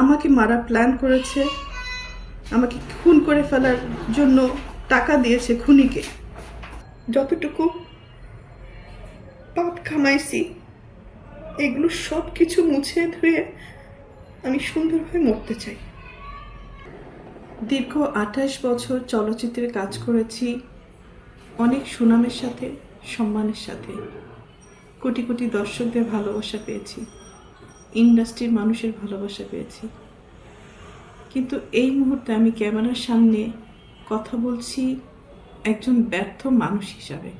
আমাকে মারা প্ল্যান করেছে, আমাকে খুন করে ফেলার জন্য টাকা দিয়েছে খুনিকে। যতটুকু পাপ কামাইছি এগুলো সব কিছু মুছে ধুয়ে আমি সুন্দরভাবে মরতে চাই। দীর্ঘ 28 বছর চলচ্চিত্রে কাজ করেছি, অনেক সুনামের সাথে, সম্মানের সাথে। কোটি কোটি দর্শকদের ভালোবাসা পেয়েছি, ইন্ডাস্ট্রির মানুষের ভালোবাসা পেয়েছি। কিন্তু এই মুহূর্তে আমি ক্যামেরার সামনে কথা বলছি একজন ব্যর্থ মানুষ হিসাবে।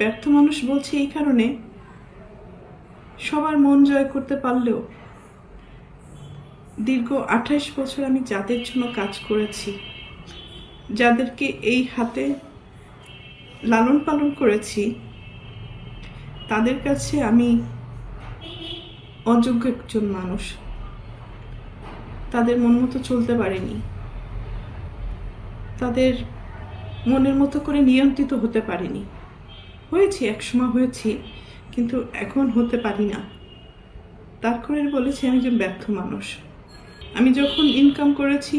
ব্যর্থ মানুষ বলছি এই কারণে, সবার মন জয় করতে পারলেও দীর্ঘ 28 বছর আমি যাদের জন্য কাজ করেছি, যাদেরকে এই হাতে লালন পালন করেছি, তাদের কাছে আমি অযোগ্য একজন মানুষ। তাদের মন মতো চলতে পারিনি, তাদের মনের মতো করে নিয়ন্ত্রিত হতে পারিনি। হয়েছি, একসময় হয়েছি, কিন্তু এখন হতে পারি না। তার করে বলেছি আমি একজন ব্যর্থ মানুষ। আমি যখন ইনকাম করেছি,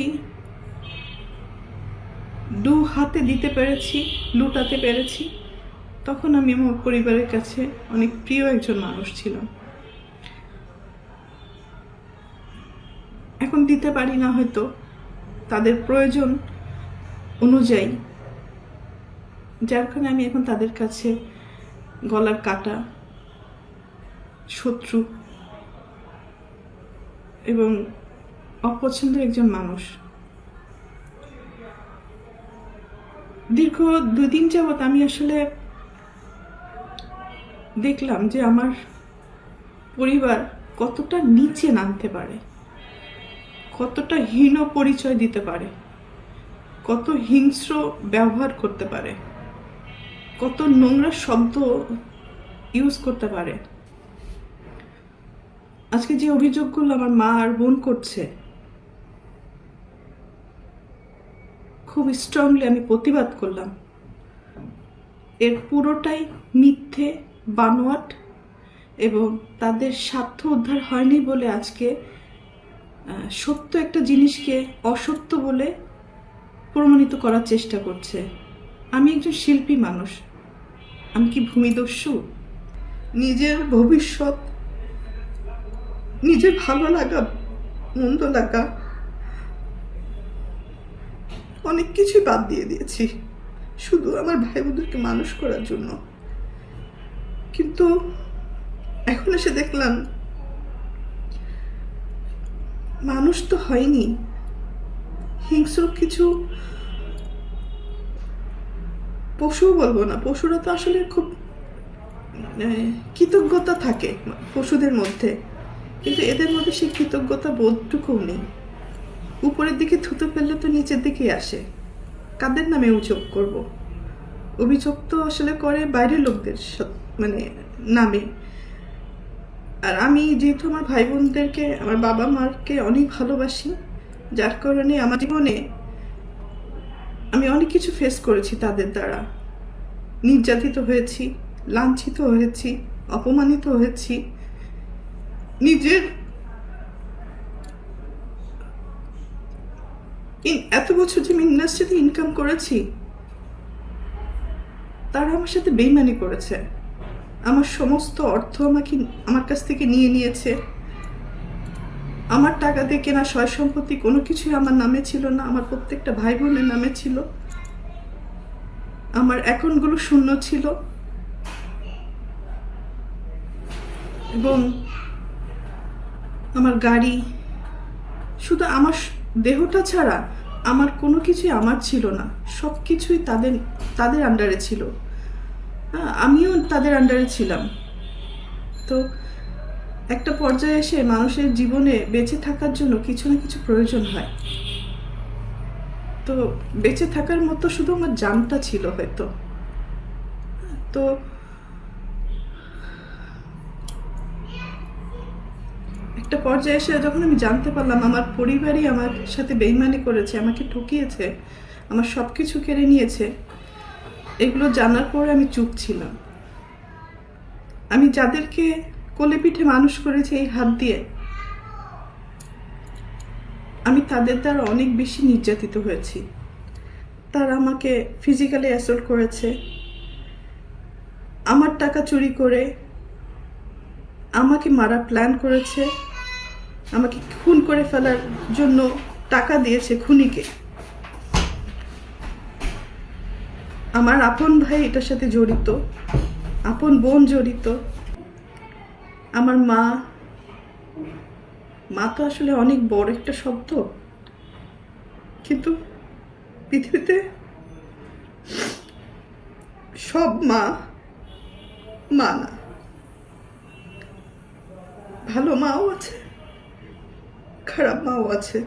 দু হাতে দিতে পেরেছি, লুটাতে পেরেছি, তখন আমি আমার পরিবারের কাছে অনেক প্রিয় একজন মানুষ ছিলাম। এখন দিতে পারি না হয়তো তাদের প্রয়োজন অনুযায়ী, যার কারণে আমি এখন তাদের কাছে গলার কাটা, শত্রু এবং অপছন্দের একজন মানুষ। দীর্ঘ 2 দিন যাবৎ আমি আসলে দেখলাম যে আমার পরিবার কতটা নিচে নামতে পারে, কতটা হীন পরিচয় দিতে পারে, কত হিংস্র ব্যবহার করতে পারে, কত নোংরা শব্দ ইউজ করতে পারে। আজকে যে অভিযোগগুলো আমার মা আর বোন করছে, খুব স্ট্রংলি আমি প্রতিবাদ করলাম। এর পুরোটাই মিথ্যে, বানোয়াট, এবং তাদের স্বার্থ উদ্ধার হয়নি বলে আজকে সত্য একটা জিনিসকে অসত্য বলে প্রমাণিত করার চেষ্টা করছে। আমি একজন শিল্পী মানুষ, আমি কি ভূমিদস্যু? নিজের ভবিষ্যৎ, নিজের ভালো লাগা, মন্দ লাগা, অনেক কিছুই বাদ দিয়ে দিয়েছি শুধু আমার ভাই বোনদেরকে মানুষ করার জন্য। কিন্তু এখন এসে দেখলাম মানুষ তো হয়নি, হিংস্র কিছু পশুও বলবো না, পশুরা তো আসলে খুব কৃতজ্ঞতা থাকে পশুদের মধ্যে, কিন্তু এদের মধ্যে সেই কৃতজ্ঞতা বোধটুকুও নেই। উপরের দিকে থুতু ফেললে তো নিচের দিকেই আসে। কাদের নামে অভিযোগ করব? অভিযোগ তো আসলে করে বাইরের লোকদের নামে। আর আমি যেহেতু আমার ভাই বোনদেরকে, আমার বাবা মাকে অনেক ভালোবাসি, যার কারণে আমার জীবনে আমি অনেক কিছু ফেস করেছি তাদের দ্বারা। নির্যাতিত হয়েছি, লাঞ্ছিত হয়েছি, অপমানিত হয়েছি। নিজের এত বছর যে আমি ইন্ডাস্ট্রিতে ইনকাম করেছি, তারা আমার সাথে বেইমানি করেছে। আমার সমস্ত অর্থ আমার কাছ থেকে নিয়ে নিয়েছে। আমার টাকা দিয়ে কেনা সয় সম্পত্তি কোনো কিছুই আমার নামে ছিল না, আমার প্রত্যেকটা ভাই বোনের নামে ছিল। আমার অ্যাকাউন্টগুলো শূন্য ছিল, এবং আমার গাড়ি, শুধু আমার দেহটা ছাড়া আমার কোনো কিছুই আমার ছিল না। সব কিছুই তাদের আন্ডারে ছিল। আমিও তাদের আন্ডারে ছিলাম। তো একটা পর্যায়ে এসে মানুষের জীবনে বেঁচে থাকার জন্য কিছু না কিছু প্রয়োজন হয়। তো বেঁচে থাকার মতো শুধু আমার জানটা ছিল হয়তো। তো একটা পর্যায়ে এসে যখন আমি জানতে পারলাম আমার পরিবারই আমার সাথে বেইমানি করেছে, আমাকে ঠকিয়েছে, আমার সব কিছু কেড়ে নিয়েছে, এগুলো জানার পরে আমি চুপ ছিলাম। আমি যাদেরকে কোলে পিঠে মানুষ করেছি এই হাত দিয়ে, আমি তাদের দ্বারা অনেক বেশি নির্যাতিত হয়েছি। তারা আমাকে ফিজিক্যালি অ্যাসল্ট করেছে, আমার টাকা চুরি করে আমাকে মারার প্ল্যান করেছে, আমাকে খুন করে ফেলার জন্য টাকা দিয়েছে খুনিকে। আমার আপন ভাই এটার সাথে জড়িত, আপন বোন জড়িত, আমার মা। মা তো আসলে অনেক বড় একটা শব্দ, কিন্তু পৃথিবীতে সব মা মা না। ভালো মাও আছে, খারাপ মাও আছে।